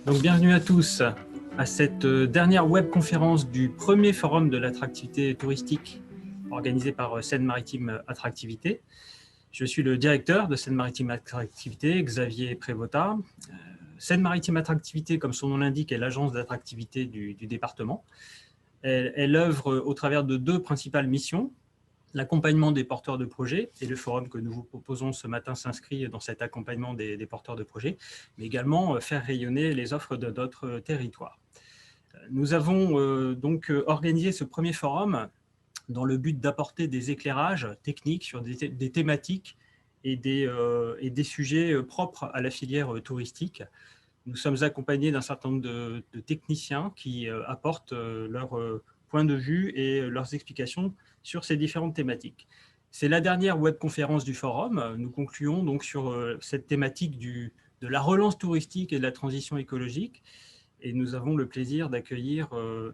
Donc, bienvenue à tous à cette dernière webconférence du premier forum de l'attractivité touristique organisé par Seine-Maritime Attractivité. Je suis le directeur de Seine-Maritime Attractivité, Xavier Prévotat. Seine-Maritime Attractivité, comme son nom l'indique, est l'agence d'attractivité du département. Elle œuvre au travers de deux principales missions: l'accompagnement des porteurs de projets, et le forum que nous vous proposons ce matin s'inscrit dans cet accompagnement des porteurs de projets, mais également faire rayonner les offres de notre territoire. Nous avons donc organisé ce premier forum dans le but d'apporter des éclairages techniques sur des thématiques et des sujets propres à la filière touristique. Nous sommes accompagnés d'un certain nombre de techniciens qui apportent leur point de vue et leurs explications sur ces différentes thématiques. C'est la dernière webconférence du forum. Nous concluons donc sur cette thématique de la relance touristique et de la transition écologique. Et nous avons le plaisir d'accueillir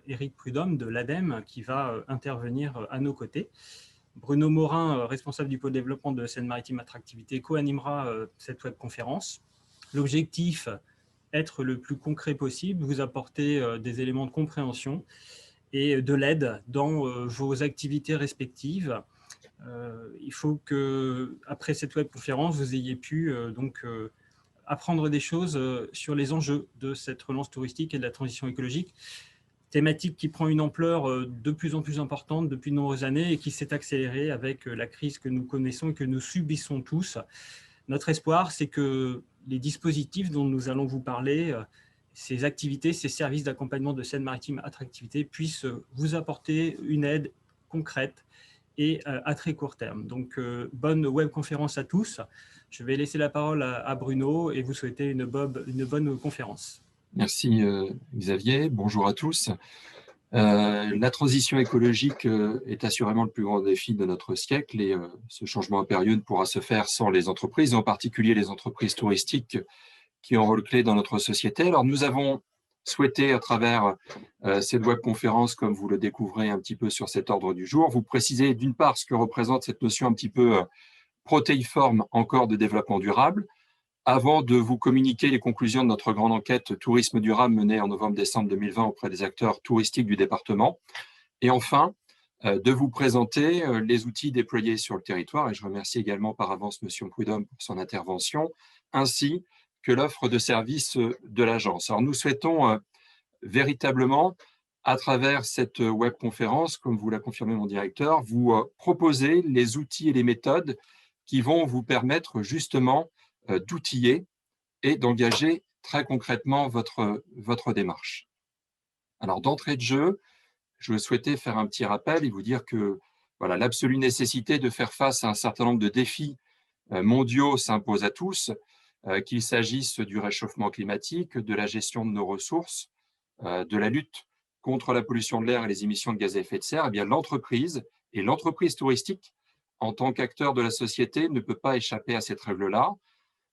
Éric Prudhomme de l'ADEME qui va intervenir à nos côtés. Bruno Morin, responsable du pôle développement de Seine-Maritime Attractivité, co-animera cette webconférence. L'objectif, être le plus concret possible, vous apporter des éléments de compréhension et de l'aide dans vos activités respectives. Il faut que, après cette webconférence, vous ayez pu apprendre des choses sur les enjeux de cette relance touristique et de la transition écologique, thématique qui prend une ampleur de plus en plus importante depuis de nombreuses années et qui s'est accélérée avec la crise que nous connaissons et que nous subissons tous. Notre espoir, c'est que les dispositifs dont nous allons vous parler, ces activités, ces services d'accompagnement de Seine-Maritime Attractivité puissent vous apporter une aide concrète et à très court terme. Donc, bonne webconférence à tous. Je vais laisser la parole à Bruno et vous souhaiter une bonne conférence. Merci Xavier, bonjour à tous. La transition écologique est assurément le plus grand défi de notre siècle et ce changement impérieux ne pourra se faire sans les entreprises, en particulier les entreprises touristiques qui ont un rôle clé dans notre société. Alors nous avons souhaité, à travers cette webconférence, comme vous le découvrez un petit peu sur cet ordre du jour, vous préciser d'une part ce que représente cette notion un petit peu protéiforme encore de développement durable, avant de vous communiquer les conclusions de notre grande enquête tourisme durable menée en novembre-décembre 2020 auprès des acteurs touristiques du département. Et enfin, de vous présenter les outils déployés sur le territoire, et je remercie également par avance M. Prudhomme pour son intervention, ainsi que l'offre de services de l'agence. Alors nous souhaitons véritablement, à travers cette webconférence, comme vous l'a confirmé mon directeur, vous proposer les outils et les méthodes qui vont vous permettre justement d'outiller et d'engager très concrètement votre démarche. Alors, d'entrée de jeu, je souhaitais faire un petit rappel et vous dire que voilà, l'absolue nécessité de faire face à un certain nombre de défis mondiaux s'impose à tous, qu'il s'agisse du réchauffement climatique, de la gestion de nos ressources, de la lutte contre la pollution de l'air et les émissions de gaz à effet de serre. Eh bien, l'entreprise et l'entreprise touristique, en tant qu'acteur de la société, ne peut pas échapper à cette règle-là.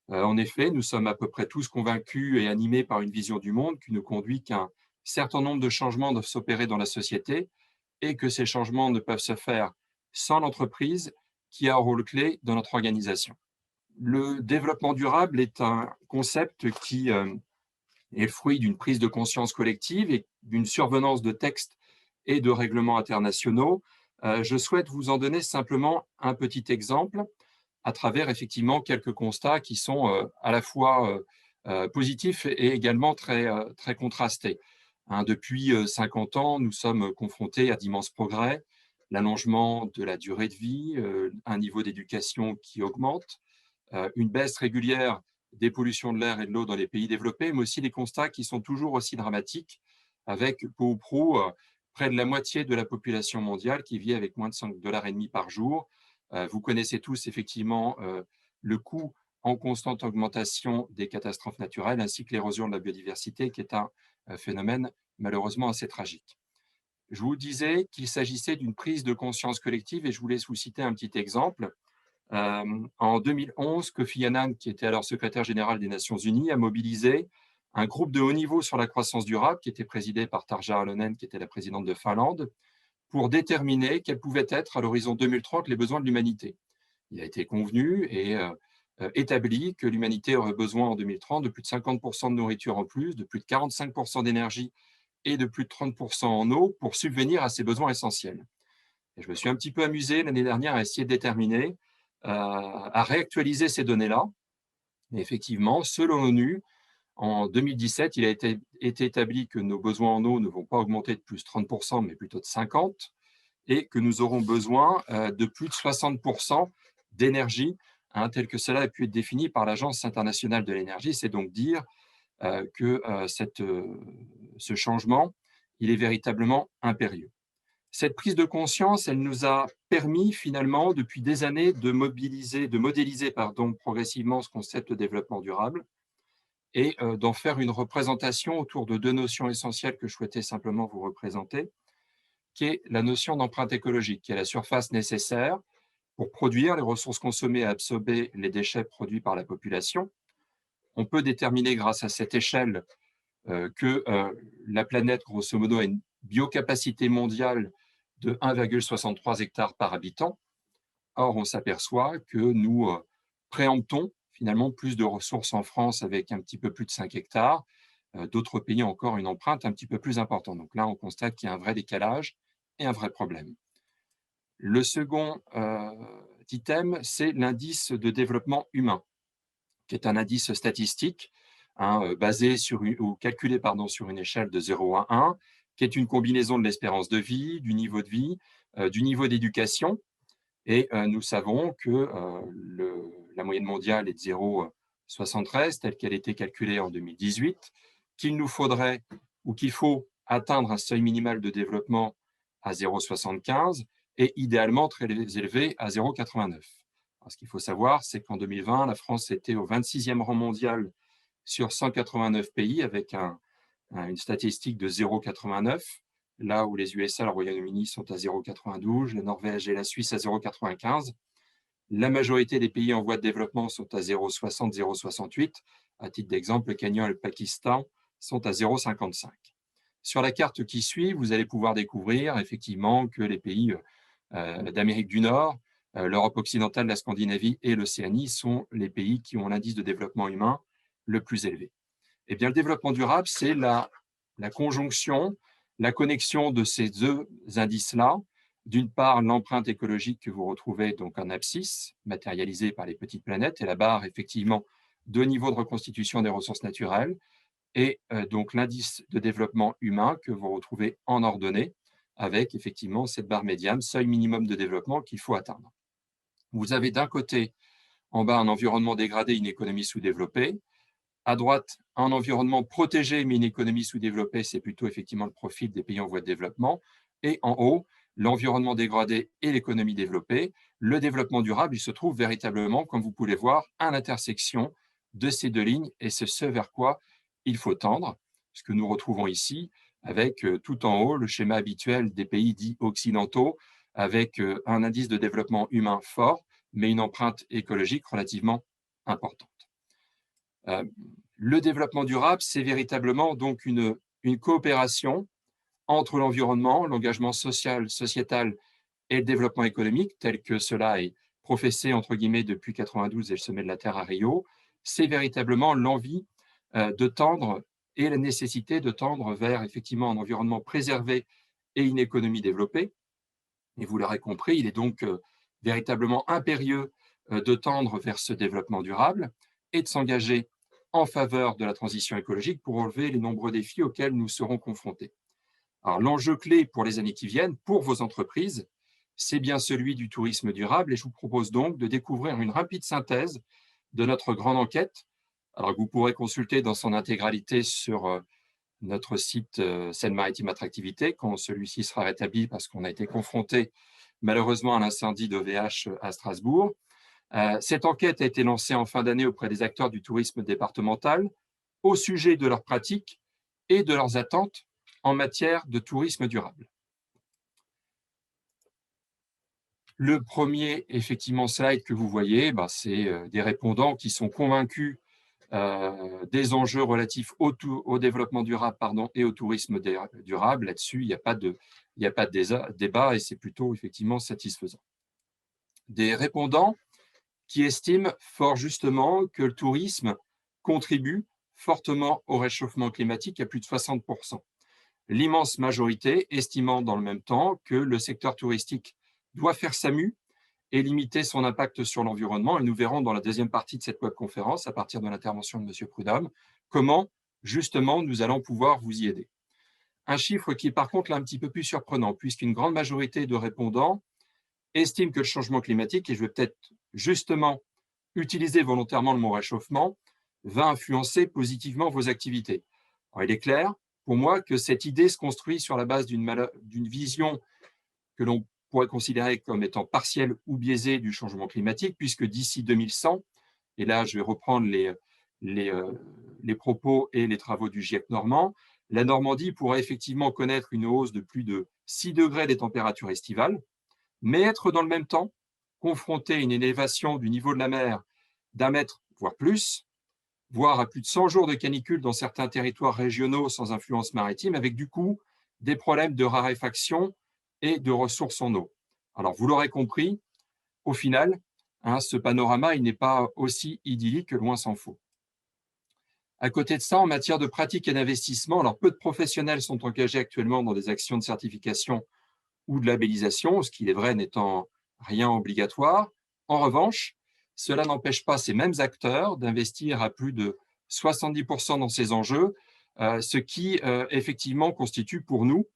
En effet, nous sommes à peu près tous convaincus et animés par une vision du monde qui nous conduit qu'un certain nombre de changements doivent s'opérer dans la société et que ces changements ne peuvent se faire sans l'entreprise qui a un rôle clé dans notre organisation. Le développement durable est un concept qui est le fruit d'une prise de conscience collective et d'une survenance de textes et de règlements internationaux. Je souhaite vous en donner simplement un petit exemple à travers effectivement quelques constats qui sont à la fois positifs et également très contrastés. Depuis 50 ans, nous sommes confrontés à d'immenses progrès, l'allongement de la durée de vie, un niveau d'éducation qui augmente, une baisse régulière des pollutions de l'air et de l'eau dans les pays développés, mais aussi des constats qui sont toujours aussi dramatiques, avec peu ou prou près de la moitié de la population mondiale qui vit avec moins de 5,5 $ par jour. Vous connaissez tous effectivement le coût en constante augmentation des catastrophes naturelles ainsi que l'érosion de la biodiversité qui est un phénomène malheureusement assez tragique. Je vous disais qu'il s'agissait d'une prise de conscience collective et je voulais vous citer un petit exemple. En 2011, Kofi Annan, qui était alors secrétaire général des Nations Unies, a mobilisé un groupe de haut niveau sur la croissance durable qui était présidé par Tarja Halonen, qui était la présidente de Finlande, pour déterminer quels pouvaient être à l'horizon 2030 les besoins de l'humanité. Il a été convenu et établi que l'humanité aurait besoin en 2030 de plus de 50% de nourriture en plus, de plus de 45% d'énergie et de plus de 30% en eau pour subvenir à ses besoins essentiels. Et je me suis un petit peu amusé l'année dernière à essayer de déterminer, à réactualiser ces données-là. Et effectivement, selon l'ONU, en 2017, il a été établi que nos besoins en eau ne vont pas augmenter de plus de 30%, mais plutôt de 50%, et que nous aurons besoin de plus de 60% d'énergie, tel que cela a pu être défini par l'Agence internationale de l'énergie. C'est donc dire que ce changement, il est véritablement impérieux. Cette prise de conscience, elle nous a permis finalement, depuis des années, de modéliser progressivement ce concept de développement durable et d'en faire une représentation autour de deux notions essentielles que je souhaitais simplement vous représenter, qui est la notion d'empreinte écologique, qui est la surface nécessaire pour produire les ressources consommées et absorber les déchets produits par la population. On peut déterminer grâce à cette échelle que la planète, grosso modo, a une biocapacité mondiale de 1,63 hectares par habitant. Or, on s'aperçoit que nous préemptons finalement plus de ressources en France avec un petit peu plus de 5 hectares. D'autres pays ont encore une empreinte un petit peu plus importante. Donc là, on constate qu'il y a un vrai décalage et un vrai problème. Le second item, c'est l'indice de développement humain, qui est un indice statistique basé sur ou calculé sur une échelle de 0 à 1, qui est une combinaison de l'espérance de vie, du niveau de vie, du niveau d'éducation. Et nous savons que la moyenne mondiale est de 0,73, telle qu'elle a été calculée en 2018, qu'il nous faudrait ou qu'il faut atteindre un seuil minimal de développement à 0,75 et idéalement très élevé à 0,89. Ce qu'il faut savoir, c'est qu'en 2020, la France était au 26e rang mondial sur 189 pays avec une statistique de 0,89, là où les USA et le Royaume-Uni sont à 0,92, la Norvège et la Suisse à 0,95. La majorité des pays en voie de développement sont à 0,60, 0,68. À titre d'exemple, le Kenya et le Pakistan sont à 0,55. Sur la carte qui suit, vous allez pouvoir découvrir effectivement que les pays d'Amérique du Nord, l'Europe occidentale, la Scandinavie et l'Océanie sont les pays qui ont l'indice de développement humain le plus élevé. Eh bien, le développement durable, c'est la conjonction, la connexion de ces deux indices-là. D'une part, l'empreinte écologique que vous retrouvez donc en abscisse, matérialisée par les petites planètes, et la barre, effectivement, de niveau de reconstitution des ressources naturelles, et donc l'indice de développement humain que vous retrouvez en ordonnée, avec effectivement cette barre médiane, seuil minimum de développement qu'il faut atteindre. Vous avez d'un côté, en bas, un environnement dégradé, une économie sous-développée. À droite, un environnement protégé, mais une économie sous-développée, c'est plutôt effectivement le profil des pays en voie de développement. Et en haut, l'environnement dégradé et l'économie développée. Le développement durable, il se trouve véritablement, comme vous pouvez le voir, à l'intersection de ces deux lignes, et c'est ce vers quoi il faut tendre, ce que nous retrouvons ici, avec tout en haut le schéma habituel des pays dits occidentaux, avec un indice de développement humain fort, mais une empreinte écologique relativement importante. Le développement durable, c'est véritablement donc une coopération entre l'environnement, l'engagement social, sociétal et le développement économique, tel que cela est professé, entre guillemets, depuis 92 et le sommet de la Terre à Rio. C'est véritablement l'envie de tendre et la nécessité de tendre vers effectivement un environnement préservé et une économie développée. Et vous l'aurez compris, il est donc véritablement impérieux de tendre vers ce développement durable et de s'engager en faveur de la transition écologique pour relever les nombreux défis auxquels nous serons confrontés. Alors, l'enjeu clé pour les années qui viennent, pour vos entreprises, c'est bien celui du tourisme durable, et je vous propose donc de découvrir une rapide synthèse de notre grande enquête, alors que vous pourrez consulter dans son intégralité sur notre site Seine-Maritime Attractivité quand celui-ci sera rétabli parce qu'on a été confronté malheureusement à l'incendie d'OVH à Strasbourg. Cette enquête a été lancée en fin d'année auprès des acteurs du tourisme départemental au sujet de leurs pratiques et de leurs attentes en matière de tourisme durable. Le premier, effectivement, slide que vous voyez, c'est des répondants qui sont convaincus des enjeux relatifs au développement durable et au tourisme durable. Là-dessus, il n'y a pas de débat et c'est plutôt effectivement satisfaisant. Des répondants qui estime fort justement que le tourisme contribue fortement au réchauffement climatique à plus de 60%. L'immense majorité estimant dans le même temps que le secteur touristique doit faire sa mue et limiter son impact sur l'environnement. Et nous verrons dans la deuxième partie de cette webconférence, à partir de l'intervention de M. Prudhomme, comment justement nous allons pouvoir vous y aider. Un chiffre qui est par contre là un petit peu plus surprenant, puisqu'une grande majorité de répondants estiment que le changement climatique, et je vais peut-être justement utiliser volontairement le mot réchauffement, va influencer positivement vos activités. Alors, il est clair pour moi que cette idée se construit sur la base d'une vision que l'on pourrait considérer comme étant partielle ou biaisée du changement climatique, puisque d'ici 2100, et là je vais reprendre les propos et les travaux du GIEC normand, la Normandie pourrait effectivement connaître une hausse de plus de 6 degrés des températures estivales, mais être dans le même temps confrontée à une élévation du niveau de la mer d'1 mètre, voire plus, voire à plus de 100 jours de canicule dans certains territoires régionaux sans influence maritime, avec du coup des problèmes de raréfaction et de ressources en eau. Alors, vous l'aurez compris, au final, ce panorama il n'est pas aussi idyllique, loin s'en faut. À côté de ça, en matière de pratique et d'investissement, alors peu de professionnels sont engagés actuellement dans des actions de certification ou de labellisation, ce qui est vrai n'étant rien obligatoire. En revanche, cela n'empêche pas ces mêmes acteurs d'investir à plus de 70% dans ces enjeux, ce qui effectivement constitue pour nous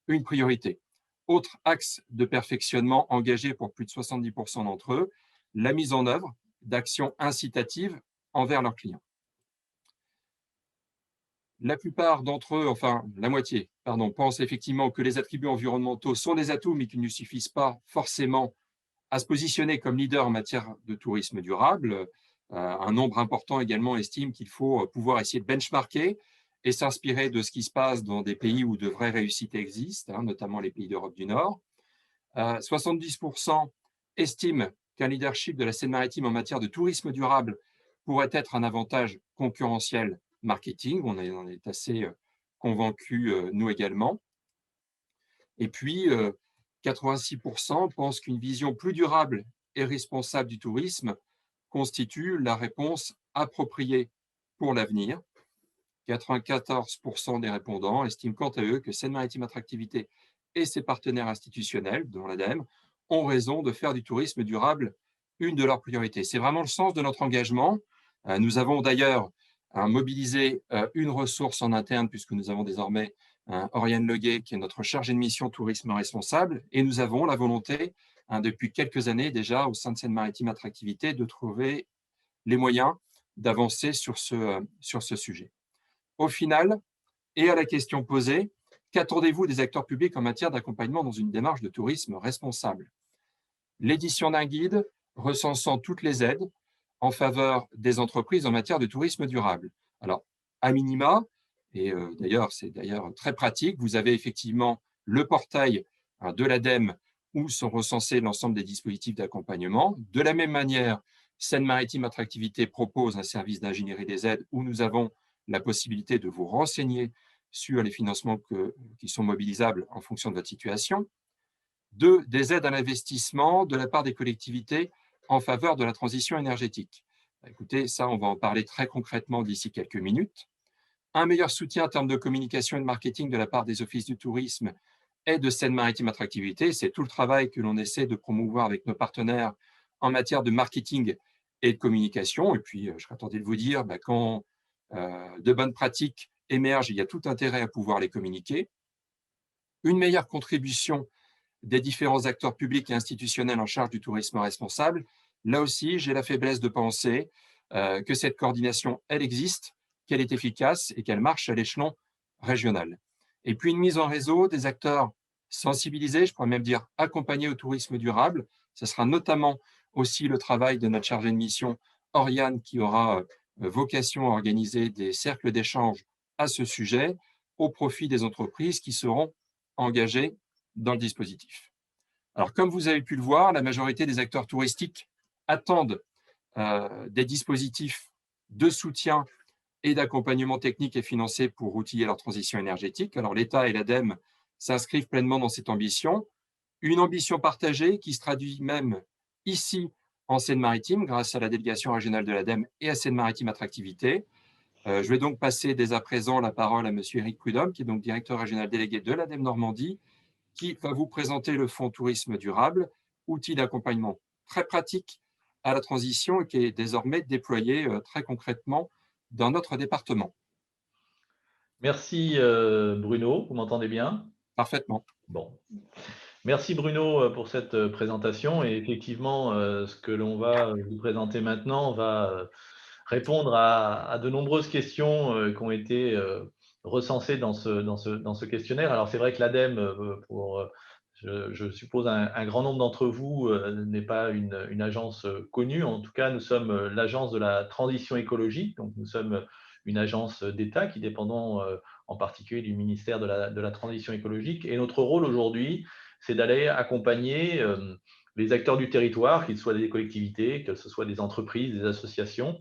une priorité. Autre axe de perfectionnement engagé pour plus de 70% d'entre eux, la mise en œuvre d'actions incitatives envers leurs clients. La plupart d'entre eux, enfin la moitié, pardon, pensent effectivement que les attributs environnementaux sont des atouts, mais qu'ils ne suffisent pas forcément à se positionner comme leader en matière de tourisme durable. Un nombre important également estime qu'il faut pouvoir essayer de benchmarker et s'inspirer de ce qui se passe dans des pays où de vraies réussites existent, notamment les pays d'Europe du Nord. 70% estiment qu'un leadership de la Seine-Maritime en matière de tourisme durable pourrait être un avantage concurrentiel marketing. On est assez convaincus, nous également. Et puis, 86% pensent qu'une vision plus durable et responsable du tourisme constitue la réponse appropriée pour l'avenir. 94% des répondants estiment quant à eux que Seine-Maritime Attractivité et ses partenaires institutionnels, dont l'ADEME, ont raison de faire du tourisme durable une de leurs priorités. C'est vraiment le sens de notre engagement. Nous avons d'ailleurs mobilisé une ressource en interne, puisque nous avons désormais Oriane Leguet, qui est notre chargée de mission tourisme responsable, et nous avons la volonté, depuis quelques années déjà, au sein de Seine-Maritime Attractivité, de trouver les moyens d'avancer sur ce sujet. Au final, et à la question posée, qu'attendez-vous des acteurs publics en matière d'accompagnement dans une démarche de tourisme responsable? L'édition d'un guide recensant toutes les aides en faveur des entreprises en matière de tourisme durable. Alors, à minima, et c'est d'ailleurs très pratique, vous avez effectivement le portail de l'ADEME où sont recensés l'ensemble des dispositifs d'accompagnement. De la même manière, Seine-Maritime Attractivité propose un service d'ingénierie des aides où nous avons la possibilité de vous renseigner sur les financements qui sont mobilisables en fonction de votre situation. 2, des aides à l'investissement de la part des collectivités en faveur de la transition énergétique. Écoutez, ça, on va en parler très concrètement d'ici quelques minutes. Un meilleur soutien en termes de communication et de marketing de la part des offices du tourisme et de Seine-Maritime Attractivité. C'est tout le travail que l'on essaie de promouvoir avec nos partenaires en matière de marketing et de communication. Et puis, je serais tenté de vous dire, quand de bonnes pratiques émergent, il y a tout intérêt à pouvoir les communiquer. Une meilleure contribution des différents acteurs publics et institutionnels en charge du tourisme responsable. Là aussi, j'ai la faiblesse de penser que cette coordination, elle existe, qu'elle est efficace et qu'elle marche à l'échelon régional. Et puis, une mise en réseau des acteurs sensibilisés, je pourrais même dire accompagnés au tourisme durable. Ce sera notamment aussi le travail de notre chargée de mission, Oriane, qui aura vocation à organiser des cercles d'échange à ce sujet au profit des entreprises qui seront engagées dans le dispositif. Alors, comme vous avez pu le voir, la majorité des acteurs touristiques attendent des dispositifs de soutien et d'accompagnement technique et financier pour outiller leur transition énergétique. Alors, l'État et l'ADEME s'inscrivent pleinement dans cette ambition, une ambition partagée qui se traduit même ici en Seine-Maritime grâce à la délégation régionale de l'ADEME et à Seine-Maritime Attractivité. Je vais donc passer dès à présent la parole à Monsieur Éric Prudhomme, qui est donc directeur régional délégué de l'ADEME Normandie, qui va vous présenter le Fonds Tourisme Durable, outil d'accompagnement très pratique à la transition et qui est désormais déployé très concrètement dans notre département. Merci Bruno, vous m'entendez bien? Parfaitement. Bon. Merci Bruno pour cette présentation et effectivement ce que l'on va vous présenter maintenant va répondre à de nombreuses questions qui ont été recensées dans ce questionnaire. Alors c'est vrai que l'ADEME, je suppose un grand nombre d'entre vous, n'est pas une agence connue. En tout cas, nous sommes l'agence de la transition écologique. Donc nous sommes une agence d'État qui dépendons en particulier du ministère de la transition écologique. Et notre rôle aujourd'hui, c'est d'aller accompagner les acteurs du territoire, qu'ils soient des collectivités, que ce soit des entreprises, des associations,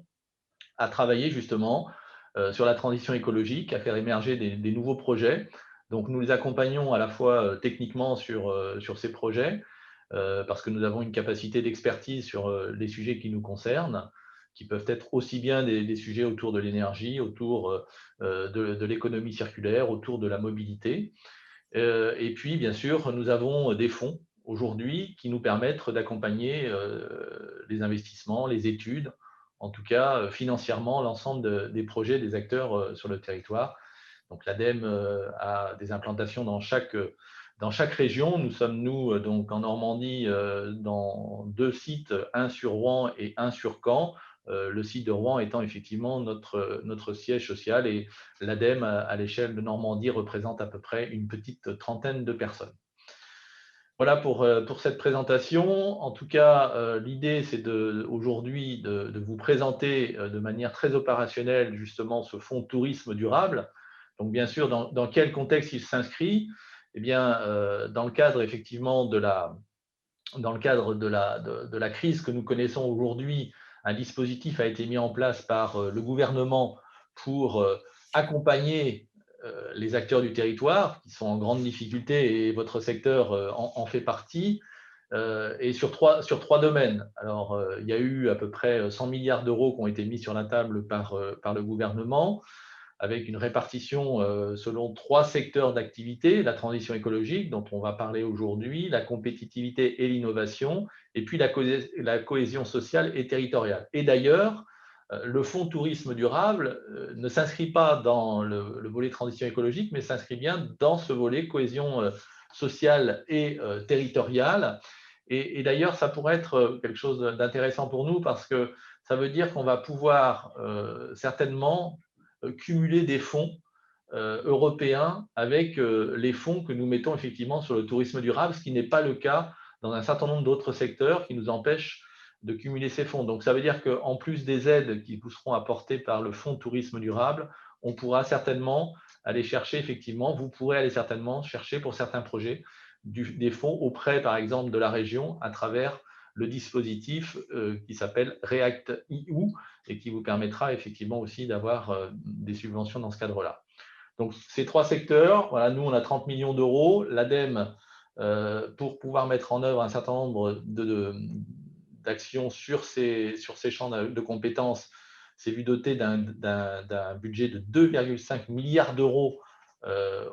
à travailler justement sur la transition écologique, à faire émerger des nouveaux projets. Donc nous les accompagnons à la fois techniquement sur ces projets, parce que nous avons une capacité d'expertise sur les sujets qui nous concernent, qui peuvent être aussi bien des sujets autour de l'énergie, autour de l'économie circulaire, autour de la mobilité. Et puis, bien sûr, nous avons des fonds aujourd'hui qui nous permettent d'accompagner les investissements, les études, en tout cas financièrement, l'ensemble des projets des acteurs sur le territoire. Donc l'ADEME a des implantations dans chaque région. Nous sommes, donc en Normandie, dans 2 sites, un sur Rouen et un sur Caen. Le site de Rouen étant effectivement notre siège social, et l'ADEME à l'échelle de Normandie représente à peu près une petite trentaine de personnes. Voilà pour cette présentation. En tout cas, l'idée, c'est aujourd'hui de vous présenter de manière très opérationnelle justement ce fonds tourisme durable. Donc bien sûr, dans quel contexte il s'inscrit? Eh bien, dans le cadre effectivement de la crise que nous connaissons aujourd'hui, un dispositif a été mis en place par le gouvernement pour accompagner les acteurs du territoire qui sont en grande difficulté, et votre secteur en fait partie, et sur trois domaines. Alors, il y a eu à peu près 100 milliards d'euros qui ont été mis sur la table par le gouvernement, avec une répartition selon 3 secteurs d'activité: la transition écologique, dont on va parler aujourd'hui, la compétitivité et l'innovation, et puis la cohésion sociale et territoriale. Et d'ailleurs, le fonds tourisme durable ne s'inscrit pas dans le volet transition écologique, mais s'inscrit bien dans ce volet cohésion sociale et territoriale. Et d'ailleurs, ça pourrait être quelque chose d'intéressant pour nous, parce que ça veut dire qu'on va pouvoir certainement cumuler des fonds européens avec les fonds que nous mettons effectivement sur le tourisme durable, ce qui n'est pas le cas dans un certain nombre d'autres secteurs qui nous empêchent de cumuler ces fonds. Donc ça veut dire qu'en plus des aides qui vous seront apportées par le fonds tourisme durable, on pourra certainement aller chercher effectivement, vous pourrez aller certainement chercher pour certains projets des fonds auprès par exemple de la région à travers le dispositif qui s'appelle REACT-EU et qui vous permettra effectivement aussi d'avoir des subventions dans ce cadre-là. Donc, ces 3 secteurs, voilà, nous, on a 30 millions d'euros. L'ADEME, pour pouvoir mettre en œuvre un certain nombre d'actions sur ces champs de compétences, s'est vu doté d'un budget de 2,5 milliards d'euros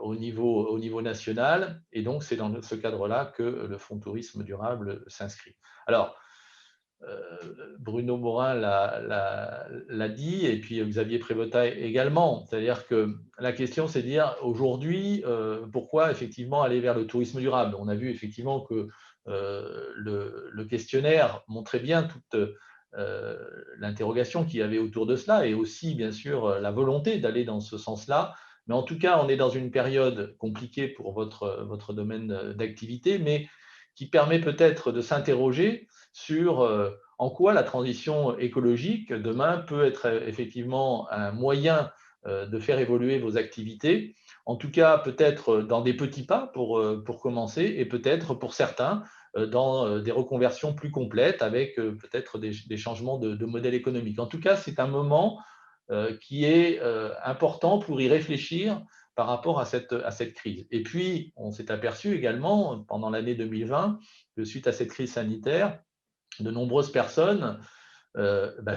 au niveau national. Et donc, c'est dans ce cadre-là que le Fonds Tourisme Durable s'inscrit. Alors, Bruno Morin l'a dit, et puis Xavier Prévota également. C'est-à-dire que la question, c'est de dire aujourd'hui, pourquoi effectivement aller vers le tourisme durable? On a vu effectivement que le questionnaire montrait bien toute l'interrogation qu'il y avait autour de cela, et aussi bien sûr la volonté d'aller dans ce sens-là. Mais en tout cas, on est dans une période compliquée pour votre domaine d'activité, mais qui permet peut-être de s'interroger sur en quoi la transition écologique demain peut être effectivement un moyen de faire évoluer vos activités. En tout cas, peut-être dans des petits pas pour commencer, et peut-être pour certains dans des reconversions plus complètes avec peut-être des changements de modèle économique. En tout cas, c'est un moment qui est important pour y réfléchir par rapport à cette crise. Et puis, on s'est aperçu également pendant l'année 2020 que suite à cette crise sanitaire, de nombreuses personnes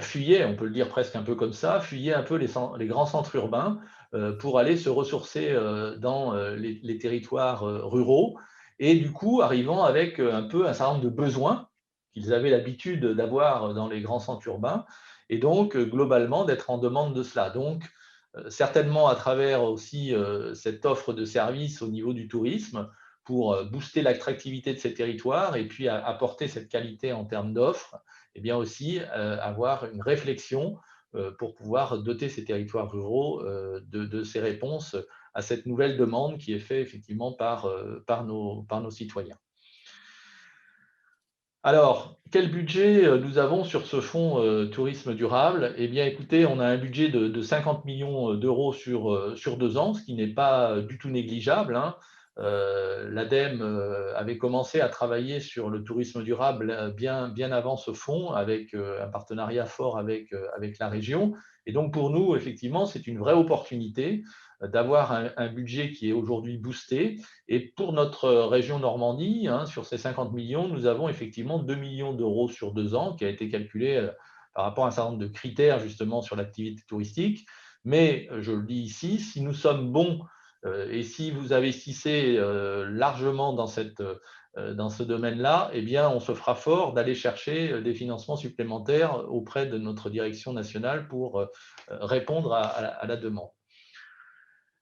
fuyaient, on peut le dire presque un peu comme ça, fuyaient un peu les grands centres urbains pour aller se ressourcer dans les territoires ruraux, et du coup arrivant avec un peu un certain nombre de besoins qu'ils avaient l'habitude d'avoir dans les grands centres urbains, et donc globalement d'être en demande de cela. Donc certainement à travers aussi cette offre de services au niveau du tourisme, pour booster l'attractivité de ces territoires et puis apporter cette qualité en termes d'offres, et bien aussi avoir une réflexion pour pouvoir doter ces territoires ruraux de ces réponses à cette nouvelle demande qui est faite effectivement par nos citoyens. Alors, quel budget nous avons sur ce fonds tourisme durable? Eh bien, écoutez, on a un budget de 50 millions d'euros sur 2 ans, ce qui n'est pas du tout négligeable, hein. L'ADEME avait commencé à travailler sur le tourisme durable bien avant ce fonds, avec un partenariat fort avec la région. Et donc, pour nous, effectivement, c'est une vraie opportunité d'avoir un budget qui est aujourd'hui boosté. Et pour notre région Normandie, hein, sur ces 50 millions, nous avons effectivement 2 millions d'euros sur 2 ans, qui a été calculé par rapport à un certain nombre de critères justement sur l'activité touristique. Mais je le dis ici, si nous sommes bons et si vous investissez largement dans ce domaine-là, eh bien, on se fera fort d'aller chercher des financements supplémentaires auprès de notre direction nationale pour répondre à la demande.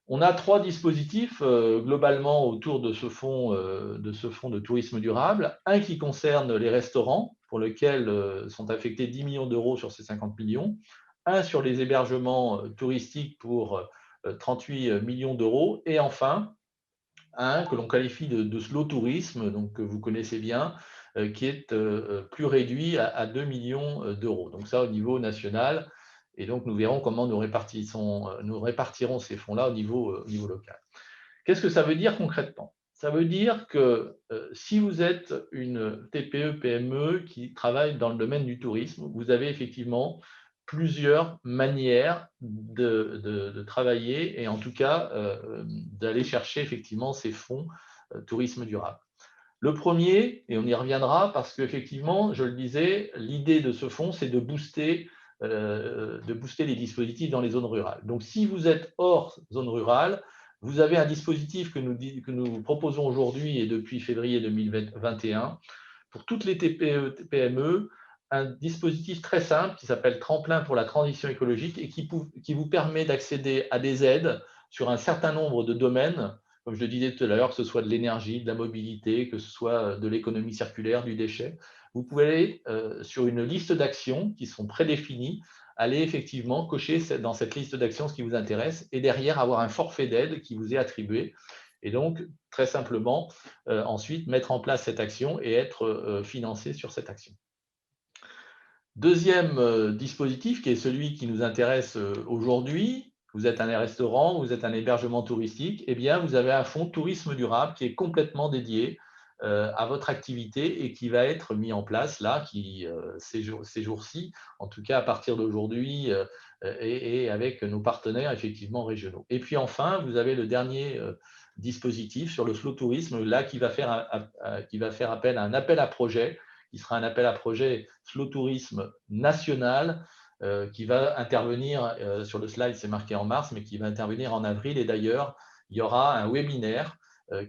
On a 3 dispositifs globalement autour de ce fonds de tourisme durable. Un qui concerne les restaurants, pour lequel sont affectés 10 millions d'euros sur ces 50 millions. Un sur les hébergements touristiques pour 38 millions d'euros. Et enfin, un que l'on qualifie de slow tourisme, donc que vous connaissez bien, qui est plus réduit à 2 millions d'euros. Donc ça au niveau national. Et donc, nous verrons comment nous répartirons ces fonds-là au niveau local. Qu'est-ce que ça veut dire concrètement? Ça veut dire que si vous êtes une TPE, PME qui travaille dans le domaine du tourisme, vous avez effectivement plusieurs manières de travailler et en tout cas d'aller chercher effectivement ces fonds tourisme durable. Le premier, et on y reviendra parce qu'effectivement, je le disais, l'idée de ce fonds, c'est de booster les dispositifs dans les zones rurales. Donc, si vous êtes hors zone rurale, vous avez un dispositif que nous proposons aujourd'hui et depuis février 2021 pour toutes les TPE, PME, un dispositif très simple qui s'appelle Tremplin pour la transition écologique et qui vous permet d'accéder à des aides sur un certain nombre de domaines, comme je le disais tout à l'heure, que ce soit de l'énergie, de la mobilité, que ce soit de l'économie circulaire, du déchet. Vous pouvez aller sur une liste d'actions qui sont prédéfinies, aller effectivement cocher dans cette liste d'actions ce qui vous intéresse et derrière avoir un forfait d'aide qui vous est attribué. Et donc, très simplement, ensuite, mettre en place cette action et être financé sur cette action. Deuxième dispositif, qui est celui qui nous intéresse aujourd'hui, vous êtes un restaurant, vous êtes un hébergement touristique, eh bien, vous avez un fonds tourisme durable qui est complètement dédié à votre activité et qui va être mis en place là, ces jours-ci, en tout cas à partir d'aujourd'hui et avec nos partenaires effectivement régionaux. Et puis enfin, vous avez le dernier dispositif sur le slow tourisme, là qui va faire appel à un appel à projet, qui sera un appel à projet slow tourisme national qui va intervenir, sur le slide c'est marqué en mars, mais qui va intervenir en avril. Et d'ailleurs, il y aura un webinaire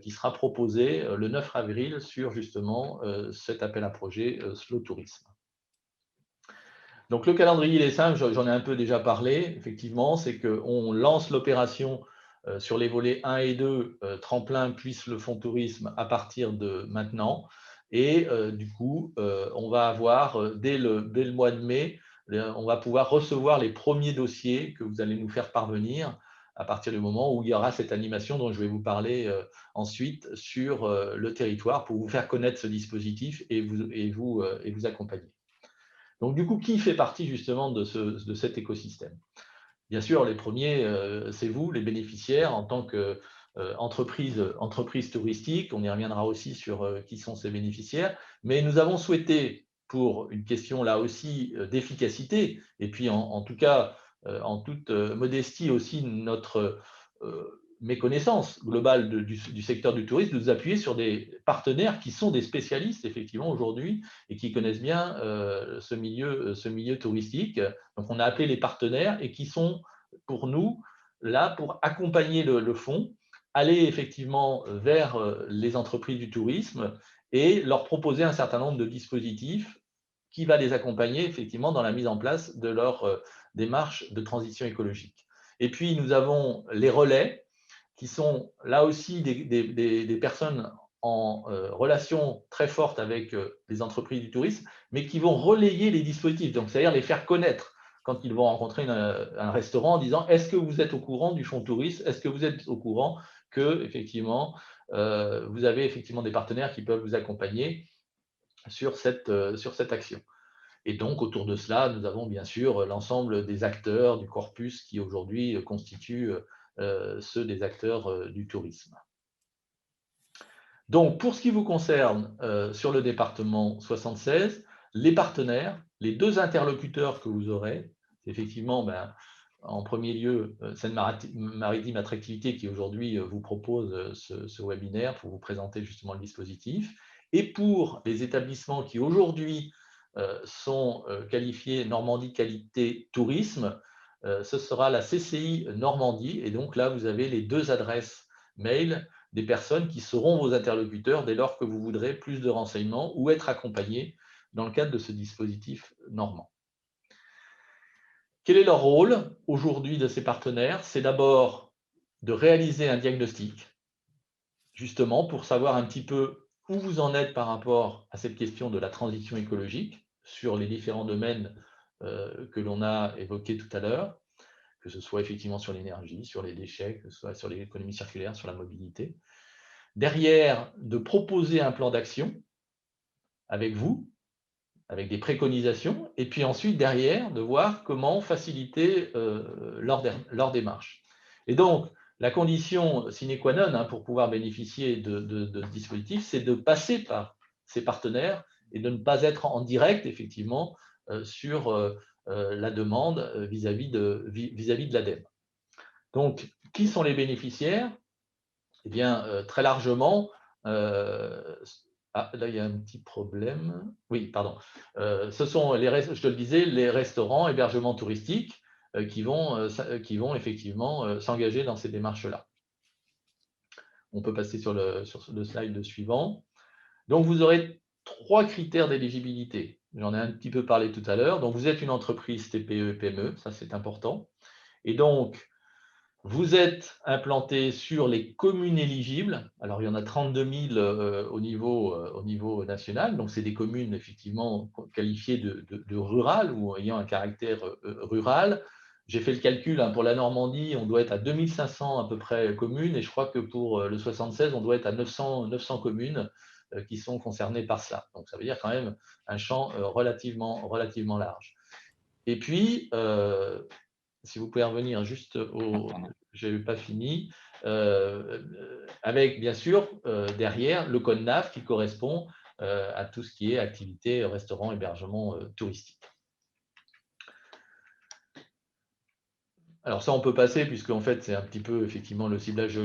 qui sera proposé le 9 avril sur justement cet appel à projet slow tourisme. Donc le calendrier il est simple, j'en ai un peu déjà parlé, effectivement, c'est qu'on lance l'opération sur les volets 1 et 2, tremplin plus le fonds tourisme à partir de maintenant. Et du coup, on va avoir, dès le mois de mai, on va pouvoir recevoir les premiers dossiers que vous allez nous faire parvenir à partir du moment où il y aura cette animation dont je vais vous parler ensuite sur le territoire pour vous faire connaître ce dispositif et vous accompagner. Donc, du coup, qui fait partie justement de cet écosystème? Bien sûr, les premiers, c'est vous, les bénéficiaires, en tant qu'entreprise touristique. On y reviendra aussi sur qui sont ces bénéficiaires. Mais nous avons souhaité, pour une question là aussi d'efficacité, et puis en tout cas, en toute modestie aussi, notre méconnaissance globale du secteur du tourisme, de nous appuyer sur des partenaires qui sont des spécialistes, effectivement, aujourd'hui, et qui connaissent bien ce milieu touristique. Donc, on a appelé les partenaires et qui sont, pour nous, là pour accompagner le fonds, aller effectivement vers les entreprises du tourisme et leur proposer un certain nombre de dispositifs qui va les accompagner effectivement dans la mise en place de leur démarche de transition écologique. Et puis, nous avons les relais, qui sont là aussi des personnes en relation très forte avec les entreprises du tourisme, mais qui vont relayer les dispositifs, donc c'est-à-dire les faire connaître quand ils vont rencontrer un restaurant en disant « Est-ce que vous êtes au courant du fonds touriste? Est-ce que vous êtes au courant que effectivement, vous avez effectivement des partenaires qui peuvent vous accompagner sur cette action ?» Et donc, autour de cela, nous avons bien sûr l'ensemble des acteurs du corpus qui aujourd'hui constituent ceux des acteurs du tourisme. Donc, pour ce qui vous concerne, sur le département 76, les partenaires, les 2 interlocuteurs que vous aurez, c'est effectivement, en premier lieu, Seine-Maritime Attractivité qui aujourd'hui vous propose ce webinaire pour vous présenter justement le dispositif. Et pour les établissements qui aujourd'hui sont qualifiés Normandie Qualité Tourisme, ce sera la CCI Normandie. Et donc là, vous avez les 2 adresses mail des personnes qui seront vos interlocuteurs dès lors que vous voudrez plus de renseignements ou être accompagné dans le cadre de ce dispositif normand. Quel est leur rôle aujourd'hui de ces partenaires? C'est d'abord de réaliser un diagnostic, justement pour savoir un petit peu où vous en êtes par rapport à cette question de la transition écologique sur les différents domaines que l'on a évoqués tout à l'heure, que ce soit effectivement sur l'énergie, sur les déchets, que ce soit sur l'économie circulaire, sur la mobilité. Derrière, de proposer un plan d'action avec vous, avec des préconisations, et puis ensuite, derrière, de voir comment faciliter leur démarche. Et donc, la condition sine qua non pour pouvoir bénéficier de ce dispositif, c'est de passer par ces partenaires et de ne pas être en direct, effectivement, sur la demande vis-à-vis de l'ADEME. Donc, qui sont les bénéficiaires? Eh bien, très largement, là, il y a un petit problème. Oui, pardon. Ce sont, je te le disais, les restaurants, hébergements touristiques qui vont effectivement s'engager dans ces démarches-là. On peut passer sur le slide suivant. Donc, vous aurez 3 critères d'éligibilité. J'en ai un petit peu parlé tout à l'heure. Donc, vous êtes une entreprise TPE, PME, ça c'est important. Et donc, vous êtes implanté sur les communes éligibles. Alors, il y en a 32 000 au niveau national. Donc, c'est des communes effectivement qualifiées de rurales ou ayant un caractère rural. J'ai fait le calcul, pour la Normandie, on doit être à 2500 à peu près communes. Et je crois que pour le 76, on doit être à 900 communes qui sont concernées par cela. Donc, ça veut dire quand même un champ relativement large. Et puis, si vous pouvez revenir juste au… Je n'ai pas fini. Avec, bien sûr, derrière, le code NAF qui correspond à tout ce qui est activité, restaurant, hébergement touristique. Alors ça, on peut passer, puisque en fait, c'est un petit peu, effectivement, le ciblage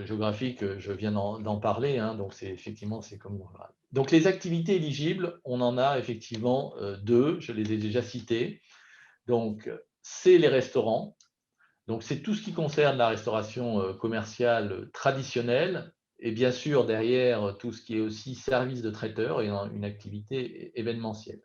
géographique, je viens d'en parler, donc c'est effectivement, c'est comme… Donc, les activités éligibles, on en a effectivement 2, je les ai déjà citées. Donc, c'est les restaurants. Donc, c'est tout ce qui concerne la restauration commerciale traditionnelle et bien sûr, derrière, tout ce qui est aussi service de traiteur et une activité événementielle.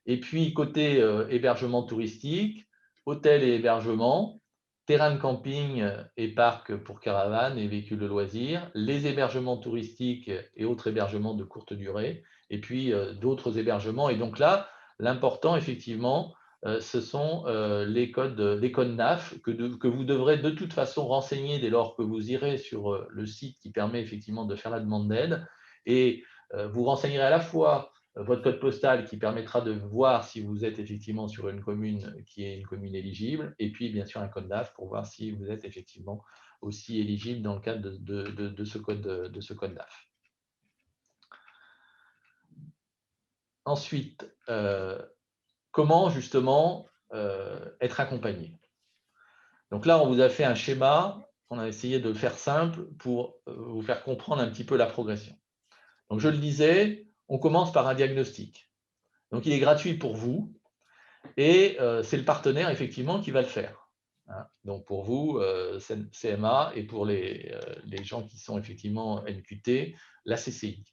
Et puis, côté hébergement touristique, hôtels et hébergements, terrain de camping et parcs pour caravanes et véhicules de loisirs, les hébergements touristiques et autres hébergements de courte durée, et puis d'autres hébergements. Et donc là, l'important, effectivement, ce sont les codes NAF que vous devrez de toute façon renseigner dès lors que vous irez sur le site qui permet effectivement de faire la demande d'aide. Et vous renseignerez à la fois votre code postal qui permettra de voir si vous êtes effectivement sur une commune qui est une commune éligible, et puis bien sûr un code NAF pour voir si vous êtes effectivement aussi éligible dans le cadre de ce code NAF. Ensuite, comment justement être accompagné? Donc là, on vous a fait un schéma on a essayé de le faire simple pour vous faire comprendre un petit peu la progression. Donc, je le disais, on commence par un diagnostic. Donc, il est gratuit pour vous et c'est le partenaire, effectivement, qui va le faire. Hein. Donc, pour vous, CMA, et pour les gens qui sont effectivement NQT, la CCI.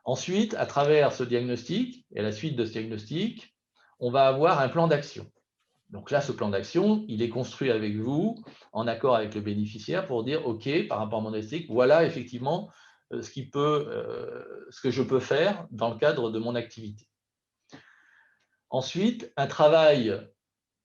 Ensuite, à travers ce diagnostic et à la suite de ce diagnostic, on va avoir un plan d'action. Donc là, ce plan d'action, il est construit avec vous, en accord avec le bénéficiaire, pour dire, OK, par rapport à mon diagnostic, voilà effectivement ce que je peux faire dans le cadre de mon activité. Ensuite, un travail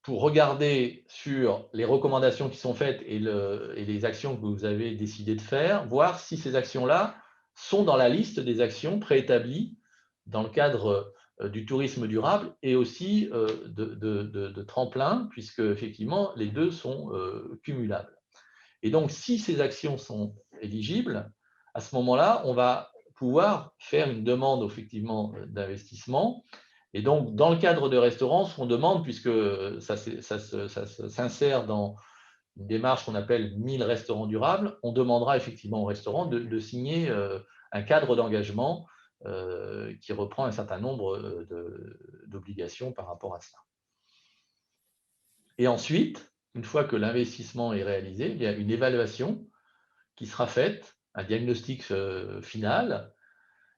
pour regarder sur les recommandations qui sont faites et les actions que vous avez décidé de faire, voir si ces actions-là sont dans la liste des actions préétablies dans le cadre du tourisme durable et aussi de tremplin, puisque effectivement les deux sont cumulables. Et donc, si ces actions sont éligibles, à ce moment-là, on va pouvoir faire une demande effectivement d'investissement. Et donc, dans le cadre de restaurants, ce qu'on demande, puisque ça s'insère dans une démarche qu'on appelle 1000 restaurants durables, on demandera effectivement aux restaurants de signer un cadre d'engagement qui reprend un certain nombre d'obligations par rapport à cela. Et ensuite, une fois que l'investissement est réalisé, il y a une évaluation qui sera faite, un diagnostic final,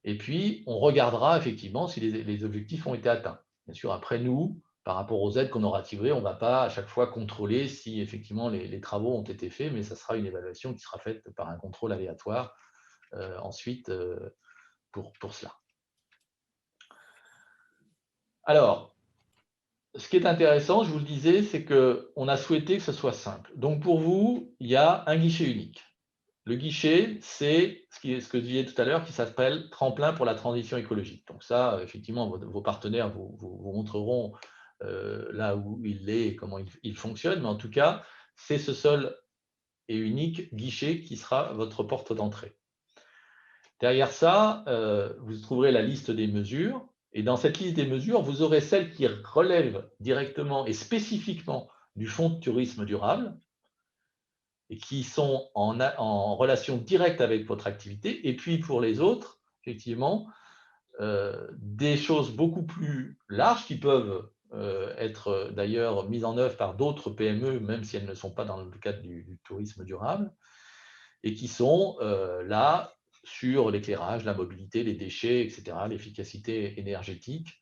et puis on regardera effectivement si les objectifs ont été atteints. Bien sûr, après nous, par rapport aux aides qu'on aura tirées, on ne va pas à chaque fois contrôler si effectivement les travaux ont été faits, mais ça sera une évaluation qui sera faite par un contrôle aléatoire ensuite pour cela. Alors, ce qui est intéressant, je vous le disais, c'est qu'on a souhaité que ce soit simple. Donc pour vous, il y a un guichet unique. Le guichet, c'est ce que je disais tout à l'heure, qui s'appelle Tremplin pour la transition écologique. Donc ça, effectivement, vos partenaires vous montreront là où il est et comment il fonctionne, mais en tout cas, c'est ce seul et unique guichet qui sera votre porte d'entrée. Derrière ça, vous trouverez la liste des mesures, et dans cette liste des mesures, vous aurez celles qui relèvent directement et spécifiquement du Fonds de tourisme durable, et qui sont en relation directe avec votre activité. Et puis pour les autres, effectivement, des choses beaucoup plus larges qui peuvent être d'ailleurs mises en œuvre par d'autres PME, même si elles ne sont pas dans le cadre du tourisme durable, et qui sont là sur l'éclairage, la mobilité, les déchets, etc., l'efficacité énergétique.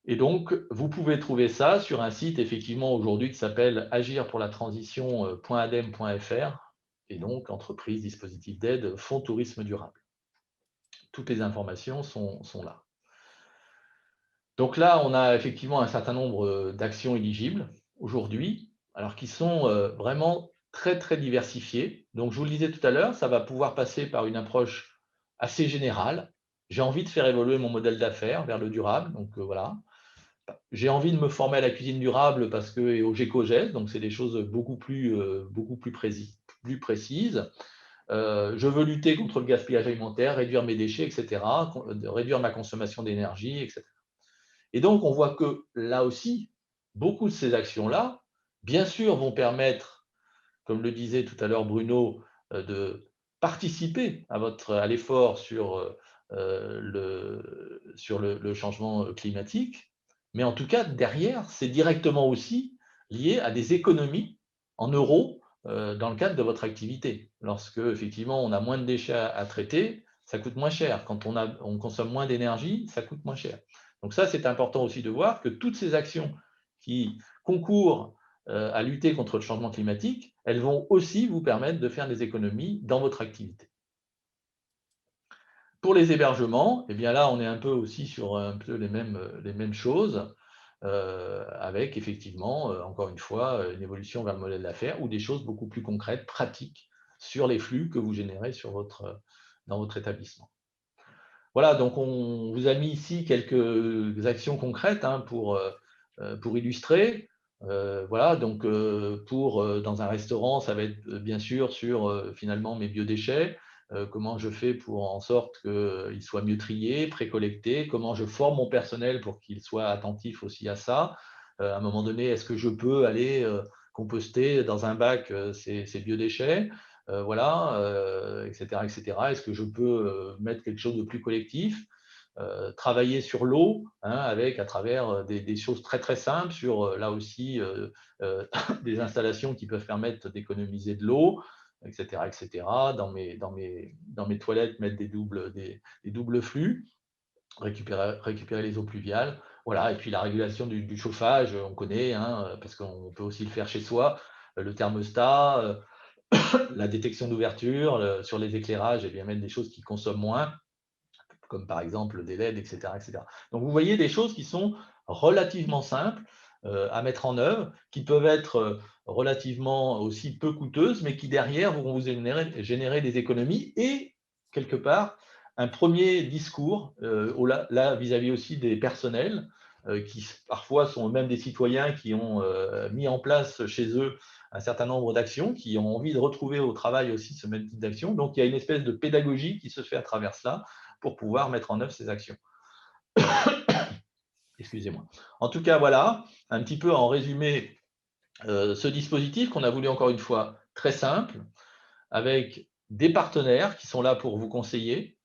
Et donc, vous pouvez trouver ça sur un site, effectivement, aujourd'hui, qui s'appelle agirpourlatransition.adem.fr, et donc, entreprise, dispositif d'aide, fonds tourisme durable. Toutes les informations sont là. Donc là, on a effectivement un certain nombre d'actions éligibles aujourd'hui, alors qui sont vraiment très, très diversifiées. Donc, je vous le disais tout à l'heure, ça va pouvoir passer par une approche assez générale. J'ai envie de faire évoluer mon modèle d'affaires vers le durable, donc voilà. J'ai envie de me former à la cuisine durable et au GECOGES, donc c'est des choses beaucoup plus précises. Je veux lutter contre le gaspillage alimentaire, réduire mes déchets, etc., réduire ma consommation d'énergie, etc. Et donc, on voit que là aussi, beaucoup de ces actions-là, bien sûr, vont permettre, comme le disait tout à l'heure Bruno, de participer à l'effort sur le changement climatique. Mais en tout cas, derrière, c'est directement aussi lié à des économies en euros dans le cadre de votre activité. Lorsque, effectivement, on a moins de déchets à traiter, ça coûte moins cher. Quand on consomme moins d'énergie, ça coûte moins cher. Donc ça, c'est important aussi de voir que toutes ces actions qui concourent à lutter contre le changement climatique, elles vont aussi vous permettre de faire des économies dans votre activité. Pour les hébergements, eh bien là, on est un peu aussi sur un peu les mêmes choses, avec effectivement, encore une fois, une évolution vers le modèle d'affaires ou des choses beaucoup plus concrètes, pratiques, sur les flux que vous générez dans votre établissement. Voilà, donc on vous a mis ici quelques actions concrètes hein, pour illustrer. Voilà, donc dans un restaurant, ça va être bien sûr sur finalement mes biodéchets, comment je fais pour en sorte qu'ils soient mieux triés, précollectés, comment je forme mon personnel pour qu'il soit attentif aussi à ça. À un moment donné, est-ce que je peux aller composter dans un bac ces biodéchets, voilà, etc., etc. Est-ce que je peux mettre quelque chose de plus collectif? Travailler sur l'eau, hein, à travers des choses très très simples, sur là aussi des installations qui peuvent permettre d'économiser de l'eau, etc., etc. Dans mes toilettes, mettre des doubles flux, récupérer les eaux pluviales. Voilà. Et puis la régulation du chauffage, on connaît, hein, parce qu'on peut aussi le faire chez soi, le thermostat, la détection d'ouverture, sur les éclairages, et bien mettre des choses qui consomment moins, comme par exemple des LED, etc., etc. Donc vous voyez des choses qui sont relativement simples à mettre en œuvre, qui peuvent être relativement aussi peu coûteuses, mais qui derrière vont vous générer des économies et quelque part un premier discours là vis-à-vis aussi des personnels qui parfois sont même des citoyens qui ont mis en place chez eux un certain nombre d'actions, qui ont envie de retrouver au travail aussi ce même type d'action. Donc il y a une espèce de pédagogie qui se fait à travers cela pour pouvoir mettre en œuvre ces actions. Excusez-moi. En tout cas, voilà, un petit peu en résumé, ce dispositif qu'on a voulu encore une fois très simple, avec des partenaires qui sont là pour vous conseiller,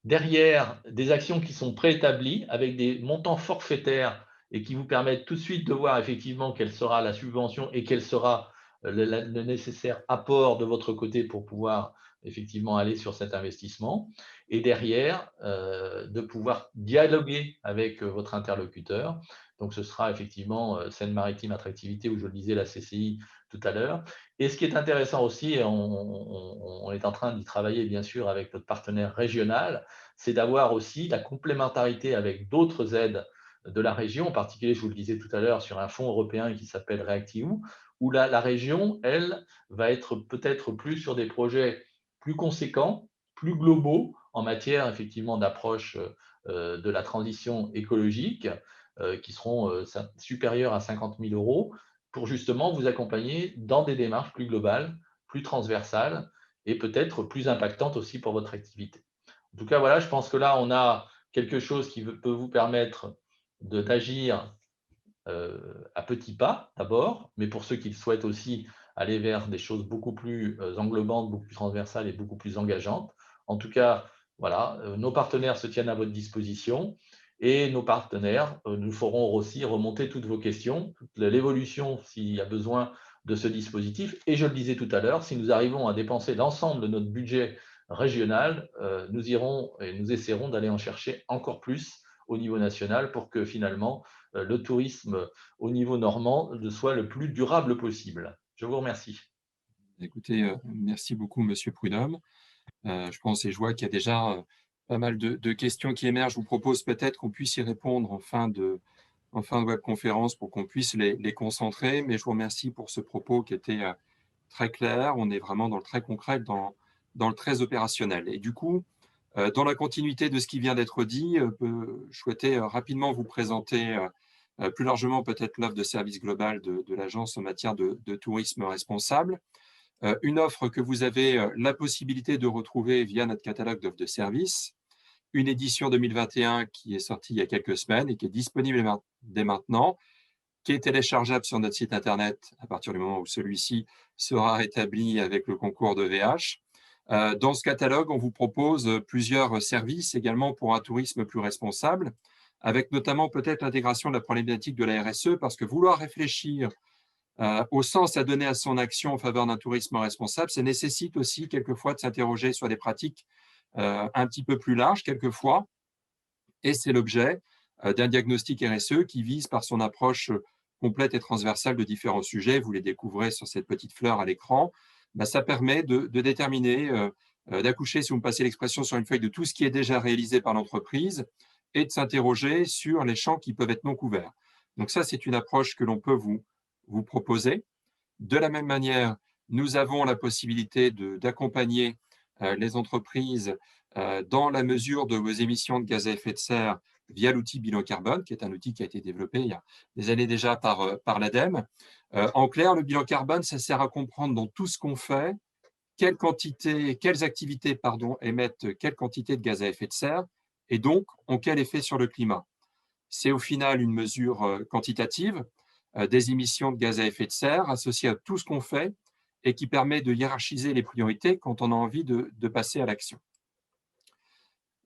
derrière des actions qui sont préétablies avec des montants forfaitaires et qui vous permettent tout de suite de voir effectivement quelle sera la subvention et quel sera le nécessaire apport de votre côté pour pouvoir effectivement aller sur cet investissement. Et derrière, de pouvoir dialoguer avec votre interlocuteur. Donc, ce sera effectivement Seine-Maritime Attractivité, ou je le disais, la CCI tout à l'heure. Et ce qui est intéressant aussi, et on est en train d'y travailler bien sûr avec notre partenaire régional, c'est d'avoir aussi la complémentarité avec d'autres aides de la région, en particulier, je vous le disais tout à l'heure, sur un fonds européen qui s'appelle REACT-EU, où la région, elle, va être peut-être plus sur des projets plus conséquents, plus globaux, en matière effectivement d'approche de la transition écologique, qui seront supérieurs à 50 000 euros, pour justement vous accompagner dans des démarches plus globales, plus transversales et peut-être plus impactantes aussi pour votre activité. En tout cas, voilà, je pense que là, on a quelque chose qui peut vous permettre d'agir à petits pas d'abord, mais pour ceux qui souhaitent aussi aller vers des choses beaucoup plus englobantes, beaucoup plus transversales et beaucoup plus engageantes. En tout cas, voilà, nos partenaires se tiennent à votre disposition et nos partenaires nous feront aussi remonter toutes vos questions, toute l'évolution s'il y a besoin de ce dispositif. Et je le disais tout à l'heure, si nous arrivons à dépenser l'ensemble de notre budget régional, nous irons et nous essaierons d'aller en chercher encore plus au niveau national pour que finalement le tourisme au niveau normand soit le plus durable possible. Je vous remercie. Écoutez, merci beaucoup, Monsieur Prudhomme. Je pense et je vois qu'il y a déjà pas mal de questions qui émergent. Je vous propose peut-être qu'on puisse y répondre en fin de webconférence pour qu'on puisse les concentrer. Mais je vous remercie pour ce propos qui était très clair. On est vraiment dans le très concret, dans le très opérationnel. Et du coup, dans la continuité de ce qui vient d'être dit, je souhaitais rapidement vous présenter plus largement peut-être l'offre de service global de l'agence en matière de tourisme responsable. Une offre que vous avez la possibilité de retrouver via notre catalogue d'offres de services, une édition 2021 qui est sortie il y a quelques semaines et qui est disponible dès maintenant, qui est téléchargeable sur notre site internet à partir du moment où celui-ci sera rétabli avec le concours de VH. Dans ce catalogue, on vous propose plusieurs services également pour un tourisme plus responsable, avec notamment peut-être l'intégration de la problématique de la RSE, parce que vouloir réfléchir au sens à donner à son action en faveur d'un tourisme responsable, ça nécessite aussi quelquefois de s'interroger sur des pratiques un petit peu plus larges quelquefois, et c'est l'objet d'un diagnostic RSE qui vise par son approche complète et transversale de différents sujets, vous les découvrez sur cette petite fleur à l'écran, ça permet de déterminer, d'accoucher, si vous me passez l'expression, sur une feuille de tout ce qui est déjà réalisé par l'entreprise et de s'interroger sur les champs qui peuvent être non couverts. Donc ça, c'est une approche que l'on peut vous proposer. De la même manière, nous avons la possibilité d'accompagner les entreprises dans la mesure de vos émissions de gaz à effet de serre via l'outil bilan carbone, qui est un outil qui a été développé il y a des années déjà par l'ADEME. En clair, le bilan carbone, ça sert à comprendre dans tout ce qu'on fait, quelles activités émettent quelle quantité de gaz à effet de serre et donc ont quel effet sur le climat. C'est au final une mesure quantitative des émissions de gaz à effet de serre associé à tout ce qu'on fait et qui permet de hiérarchiser les priorités quand on a envie de passer à l'action.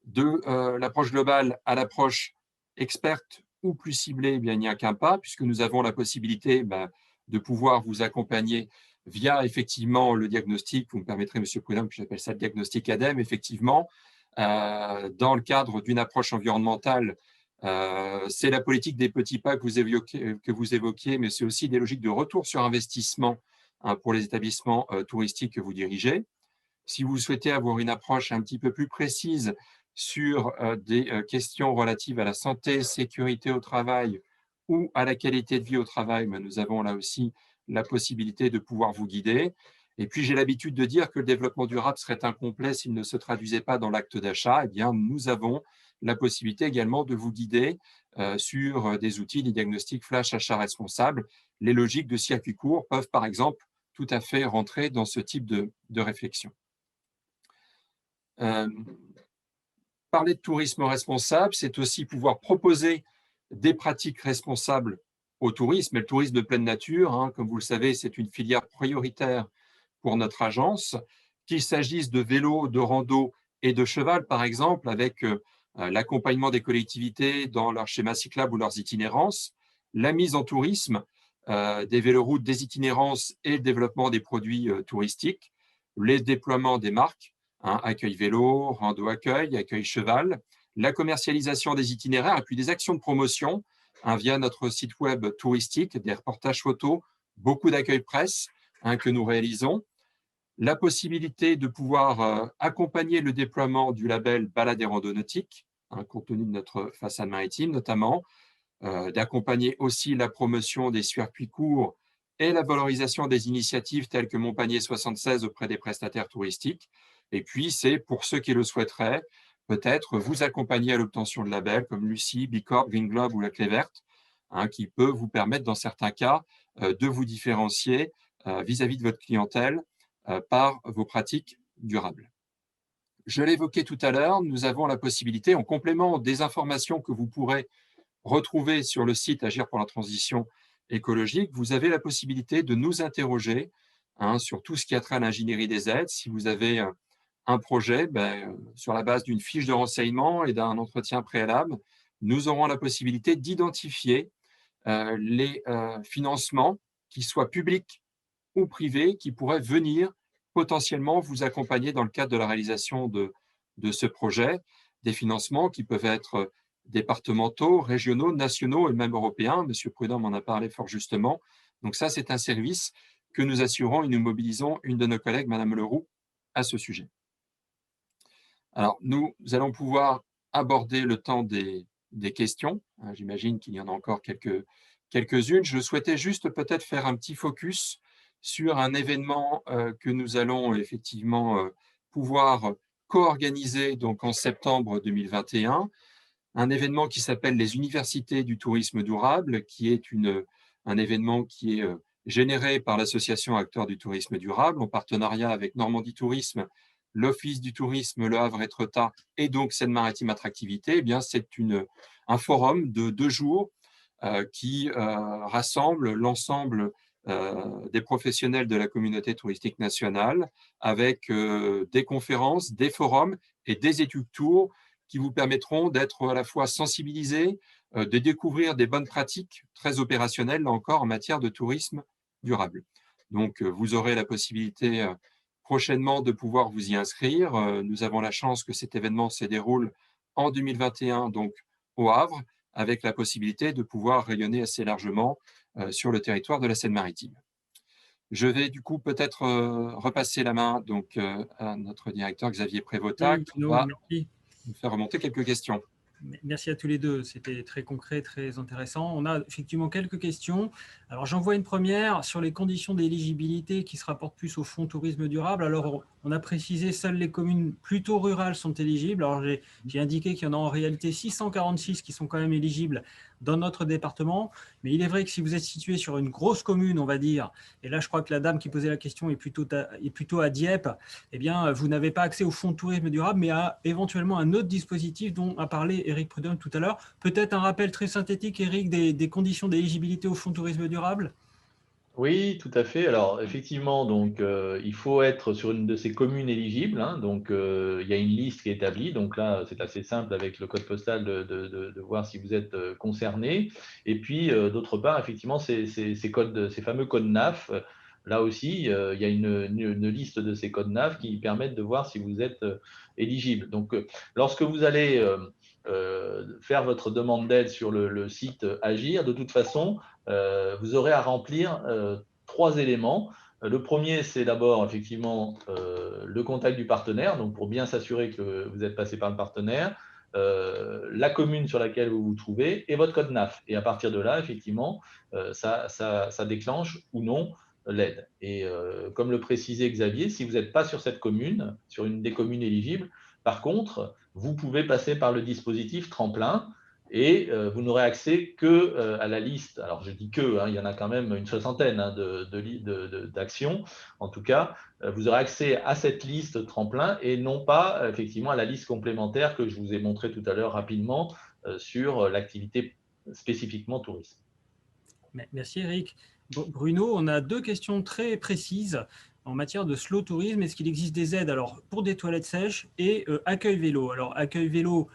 De l'approche globale à l'approche experte ou plus ciblée, eh bien, il n'y a qu'un pas, puisque nous avons la possibilité de pouvoir vous accompagner via effectivement le diagnostic. Vous me permettrez, Monsieur Prudhomme, que j'appelle ça le diagnostic ADEME, effectivement, dans le cadre d'une approche environnementale. C'est la politique des petits pas que vous évoquiez, mais c'est aussi des logiques de retour sur investissement pour les établissements touristiques que vous dirigez. Si vous souhaitez avoir une approche un petit peu plus précise sur des questions relatives à la santé, sécurité au travail ou à la qualité de vie au travail, nous avons là aussi la possibilité de pouvoir vous guider. Et puis, j'ai l'habitude de dire que le développement durable serait incomplet s'il ne se traduisait pas dans l'acte d'achat. Eh bien, nous avons la possibilité également de vous guider sur des outils, des diagnostics flash achat responsable. Les logiques de circuit court peuvent, par exemple, tout à fait rentrer dans ce type de réflexion. Parler de tourisme responsable, c'est aussi pouvoir proposer des pratiques responsables au tourisme. Et le tourisme de pleine nature, comme vous le savez, c'est une filière prioritaire pour notre agence, qu'il s'agisse de vélo, de rando et de cheval, par exemple, avec l'accompagnement des collectivités dans leur schéma cyclable ou leurs itinérances, la mise en tourisme des véloroutes, des itinérances et le développement des produits touristiques, les déploiements des marques, accueil vélo, rando accueil, accueil cheval, la commercialisation des itinéraires et puis des actions de promotion via notre site web touristique, des reportages photos, beaucoup d'accueil presse que nous réalisons, la possibilité de pouvoir accompagner le déploiement du label balade et randonnautique, compte tenu de notre façade maritime notamment, d'accompagner aussi la promotion des circuits courts et la valorisation des initiatives telles que Mon Panier 76 auprès des prestataires touristiques. Et puis, c'est pour ceux qui le souhaiteraient, peut-être vous accompagner à l'obtention de labels comme Lucie, Bicorp, Green Globe ou la Clé Verte, qui peut vous permettre, dans certains cas, de vous différencier vis-à-vis de votre clientèle par vos pratiques durables. Je l'évoquais tout à l'heure, nous avons la possibilité, en complément des informations que vous pourrez retrouver sur le site Agir pour la transition écologique, vous avez la possibilité de nous interroger sur tout ce qui a trait à l'ingénierie des aides. Si vous avez un projet, sur la base d'une fiche de renseignement et d'un entretien préalable, nous aurons la possibilité d'identifier les financements, qu'ils soient publics ou privés, qui pourraient venir potentiellement vous accompagner dans le cadre de la réalisation de ce projet, des financements qui peuvent être départementaux, régionaux, nationaux et même européens. Monsieur Prudhomme en a parlé fort justement. Donc ça, c'est un service que nous assurons et nous mobilisons une de nos collègues, Madame Leroux, à ce sujet. Alors, nous allons pouvoir aborder le temps des questions. J'imagine qu'il y en a encore quelques-unes. Je souhaitais juste peut-être faire un petit focus sur un événement que nous allons effectivement pouvoir co-organiser donc en septembre 2021, un événement qui s'appelle les Universités du tourisme durable, qui est un événement qui est généré par l'association Acteurs du tourisme durable en partenariat avec Normandie Tourisme, l'Office du tourisme Le Havre-Étretat et donc Seine-Maritime Attractivité. Eh bien, c'est un forum de 2 jours qui rassemble l'ensemble des professionnels de la communauté touristique nationale avec des conférences, des forums et des études tours qui vous permettront d'être à la fois sensibilisés, de découvrir des bonnes pratiques très opérationnelles, là encore, en matière de tourisme durable. Donc, vous aurez la possibilité prochainement de pouvoir vous y inscrire. Nous avons la chance que cet événement se déroule en 2021, donc au Havre, avec la possibilité de pouvoir rayonner assez largement sur le territoire de la Seine-Maritime. Je vais du coup peut-être repasser la main donc, à notre directeur Xavier Prévotat, qui va nous faire remonter quelques questions. Merci à tous les deux, c'était très concret, très intéressant. On a effectivement quelques questions. Alors j'en vois une première sur les conditions d'éligibilité qui se rapportent plus au fonds tourisme durable. Alors on a précisé seules les communes plutôt rurales sont éligibles. Alors j'ai indiqué qu'il y en a en réalité 646 qui sont quand même éligibles dans notre département. Mais il est vrai que si vous êtes situé sur une grosse commune, on va dire, et là je crois que la dame qui posait la question est plutôt à Dieppe, eh bien vous n'avez pas accès au fonds de tourisme durable, mais à éventuellement un autre dispositif dont a parlé Éric Prudhomme tout à l'heure. Peut-être un rappel très synthétique, Éric, des conditions d'éligibilité au fonds de tourisme durable? Oui, tout à fait. Alors, effectivement, donc, il faut être sur une de ces communes éligibles, hein. Donc, il y a une liste qui est établie. Donc là, c'est assez simple avec le code postal de voir si vous êtes concerné. Et puis, d'autre part, effectivement, ces fameux codes NAF, là aussi, il y a une liste de ces codes NAF qui permettent de voir si vous êtes éligible. Donc, lorsque vous allez faire votre demande d'aide sur le site Agir, de toute façon, vous aurez à remplir 3 éléments. Le premier, c'est d'abord effectivement le contact du partenaire, donc pour bien s'assurer que vous êtes passé par le partenaire, la commune sur laquelle vous vous trouvez et votre code NAF. Et à partir de là, effectivement, ça déclenche ou non l'aide. Et comme le précisait Xavier, si vous n'êtes pas sur cette commune, sur une des communes éligibles, par contre, vous pouvez passer par le dispositif Tremplin et vous n'aurez accès que à la liste. Alors, je dis que, hein, il y en a quand même une soixantaine hein, d'actions. En tout cas, vous aurez accès à cette liste tremplin et non pas effectivement à la liste complémentaire que je vous ai montré tout à l'heure rapidement sur l'activité spécifiquement tourisme. Merci Eric. Bruno, on a deux questions très précises en matière de slow tourisme. Est-ce qu'il existe des aides alors pour des toilettes sèches et accueil vélo? Alors accueil vélo,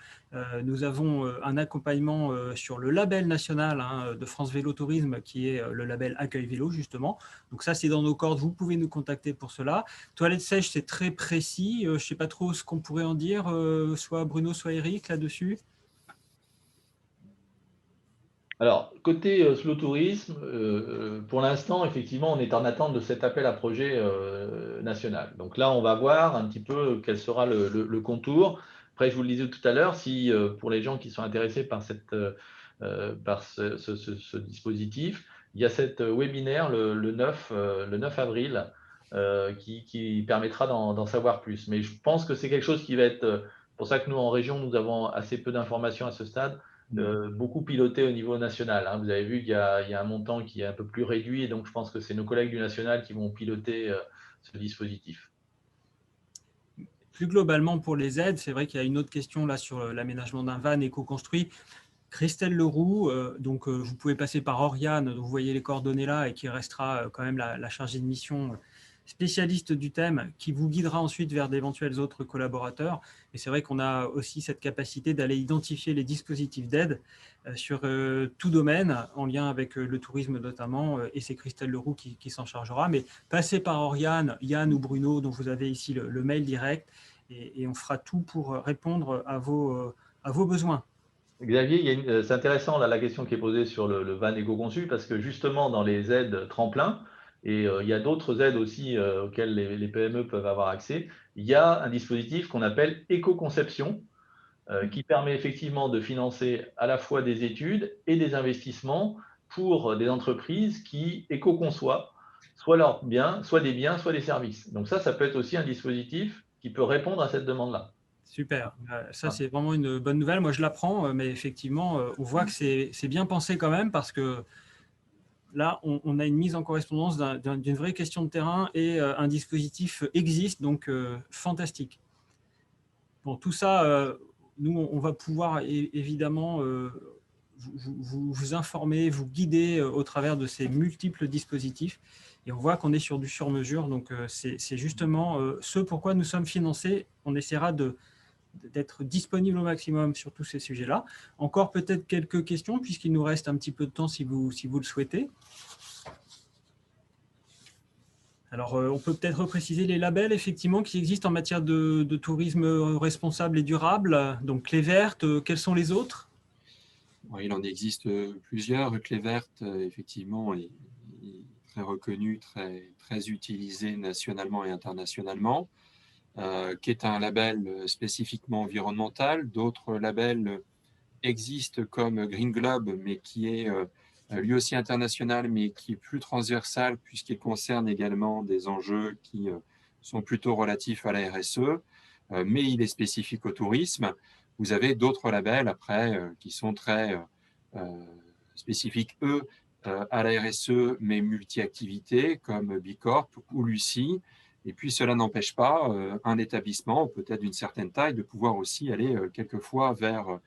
nous avons un accompagnement sur le label national hein, de France Vélo Tourisme qui est le label accueil vélo justement. Donc ça c'est dans nos cordes, vous pouvez nous contacter pour cela. Toilettes sèches c'est très précis, je ne sais pas trop ce qu'on pourrait en dire, soit Bruno soit Eric là-dessus. Alors, côté slow tourisme, pour l'instant, effectivement, on est en attente de cet appel à projet national. Donc là, on va voir un petit peu quel sera le contour. Après, je vous le disais tout à l'heure, si pour les gens qui sont intéressés par, par ce dispositif, il y a cet webinaire le 9 avril qui permettra d'en savoir plus. Mais je pense que c'est quelque chose qui va être, pour ça que nous, en région, nous avons assez peu d'informations à ce stade, beaucoup piloté au niveau national. Hein. Vous avez vu qu'il y a un montant qui est un peu plus réduit, et donc je pense que c'est nos collègues du national qui vont piloter ce dispositif. Plus globalement pour les aides, c'est vrai qu'il y a une autre question là sur l'aménagement d'un van éco-construit. Christelle Leroux, vous pouvez passer par Oriane, vous voyez les coordonnées là, et qui restera quand même la chargée de mission spécialiste du thème, qui vous guidera ensuite vers d'éventuels autres collaborateurs. Et c'est vrai qu'on a aussi cette capacité d'aller identifier les dispositifs d'aide sur tout domaine, en lien avec le tourisme notamment, et c'est Christelle Leroux qui s'en chargera. Mais passez par Oriane, Yann ou Bruno, dont vous avez ici le mail direct, et on fera tout pour répondre à vos besoins. Xavier, c'est intéressant là, la question qui est posée sur le van éco-conçu, parce que justement dans les aides tremplin, et il y a d'autres aides aussi auxquelles les PME peuvent avoir accès, il y a un dispositif qu'on appelle éco-conception, qui permet effectivement de financer à la fois des études et des investissements pour des entreprises qui éco-conçoivent soit leurs biens, soit des services. Donc ça peut être aussi un dispositif qui peut répondre à cette demande-là. Super, ça c'est vraiment une bonne nouvelle. Moi je l'apprends, mais effectivement, on voit que c'est bien pensé quand même parce que là, on a une mise en correspondance d'une vraie question de terrain et un dispositif existe, donc fantastique. Bon, tout ça, nous, on va pouvoir évidemment vous informer, vous guider au travers de ces multiples dispositifs. Et on voit qu'on est sur du sur-mesure, donc c'est justement ce pourquoi nous sommes financés. On essaiera d'être disponible au maximum sur tous ces sujets-là. Encore peut-être quelques questions, puisqu'il nous reste un petit peu de temps si vous le souhaitez. Alors, on peut peut-être repréciser les labels, effectivement, qui existent en matière de tourisme responsable et durable. Donc, Clé verte, quels sont les autres? Oui, il en existe plusieurs. Clé verte, effectivement, est très reconnu, très utilisé nationalement et internationalement. Qui est un label spécifiquement environnemental. D'autres labels existent comme Green Globe, mais qui est lui aussi international, mais qui est plus transversal puisqu'il concerne également des enjeux qui sont plutôt relatifs à la RSE, mais il est spécifique au tourisme. Vous avez d'autres labels après qui sont très spécifiques, eux, à la RSE, mais multi-activités, comme Bicorp ou Lucie. Et puis, cela n'empêche pas un établissement, peut-être d'une certaine taille, de pouvoir aussi aller quelquefois vers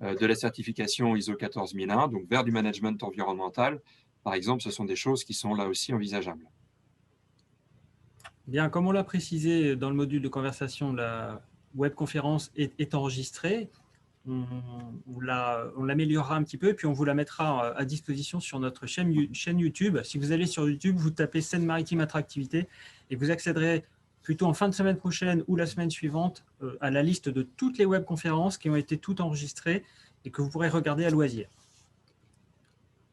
de la certification ISO 14001, donc vers du management environnemental. Par exemple, ce sont des choses qui sont là aussi envisageables. Bien, comme on l'a précisé dans le module de conversation, la webconférence est enregistrée. On l'améliorera un petit peu, puis on vous la mettra à disposition sur notre chaîne YouTube. Si vous allez sur YouTube, vous tapez Seine-Maritime Attractivité et vous accéderez plutôt en fin de semaine prochaine ou la semaine suivante à la liste de toutes les webconférences qui ont été toutes enregistrées et que vous pourrez regarder à loisir.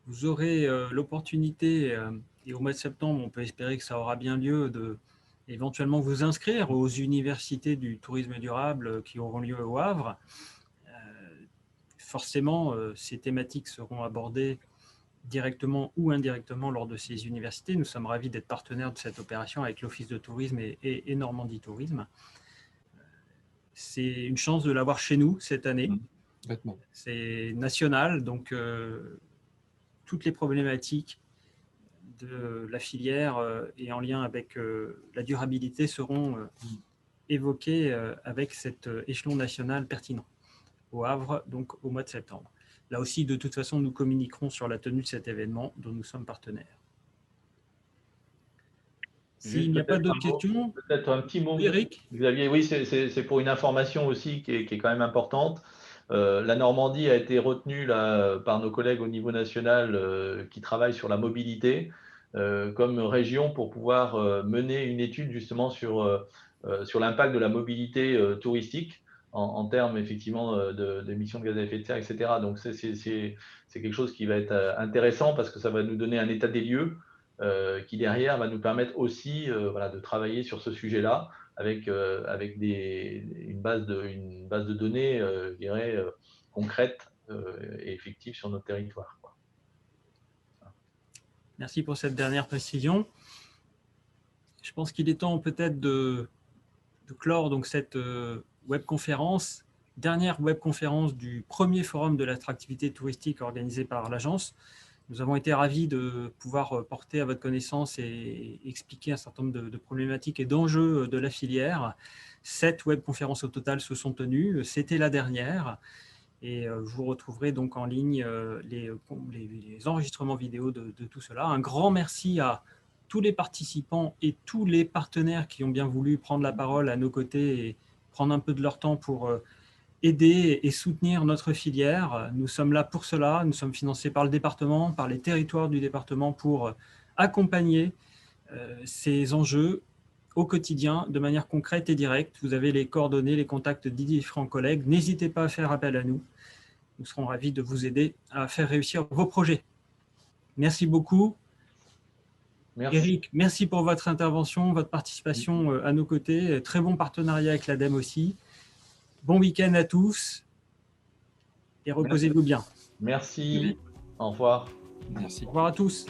Vous aurez l'opportunité, et au mois de septembre, on peut espérer que ça aura bien lieu, de éventuellement vous inscrire aux universités du tourisme durable qui auront lieu au Havre. Forcément, ces thématiques seront abordées directement ou indirectement lors de ces universités. Nous sommes ravis d'être partenaires de cette opération avec l'Office de tourisme et Normandie Tourisme. C'est une chance de l'avoir chez nous cette année. C'est national, donc toutes les problématiques de la filière et en lien avec la durabilité seront évoquées avec cet échelon national pertinent au Havre, donc au mois de septembre. Là aussi, de toute façon, nous communiquerons sur la tenue de cet événement dont nous sommes partenaires. S'il n'y a pas d'autres questions, peut-être un petit mot, Eric. Xavier. Oui, c'est pour une information aussi qui est quand même importante. La Normandie a été retenue là, par nos collègues au niveau national qui travaillent sur la mobilité comme région pour pouvoir mener une étude justement sur l'impact de la mobilité touristique en termes effectivement d'émissions de gaz à effet de serre, etc. Donc c'est quelque chose qui va être intéressant parce que ça va nous donner un état des lieux qui derrière va nous permettre aussi de travailler sur ce sujet-là avec une base de données, je dirais, concrète et effective sur notre territoire. Merci pour cette dernière précision. Je pense qu'il est temps peut-être de clore donc cette webconférence, dernière webconférence du premier forum de l'attractivité touristique organisé par l'agence. Nous avons été ravis de pouvoir porter à votre connaissance et expliquer un certain nombre de problématiques et d'enjeux de la filière. 7 webconférences au total se sont tenues. C'était la dernière. Et vous retrouverez donc en ligne les enregistrements vidéo de tout cela. Un grand merci à tous les participants et tous les partenaires qui ont bien voulu prendre la parole à nos côtés et prendre un peu de leur temps pour aider et soutenir notre filière. Nous sommes là pour cela. Nous sommes financés par le département, par les territoires du département pour accompagner ces enjeux au quotidien de manière concrète et directe. Vous avez les coordonnées, les contacts des différents collègues. N'hésitez pas à faire appel à nous. Nous serons ravis de vous aider à faire réussir vos projets. Merci beaucoup. Merci. Eric, merci pour votre intervention, votre participation à nos côtés. Très bon partenariat avec l'ADEME aussi. Bon week-end à tous et reposez-vous bien. Merci. Au revoir. Merci. Au revoir à tous.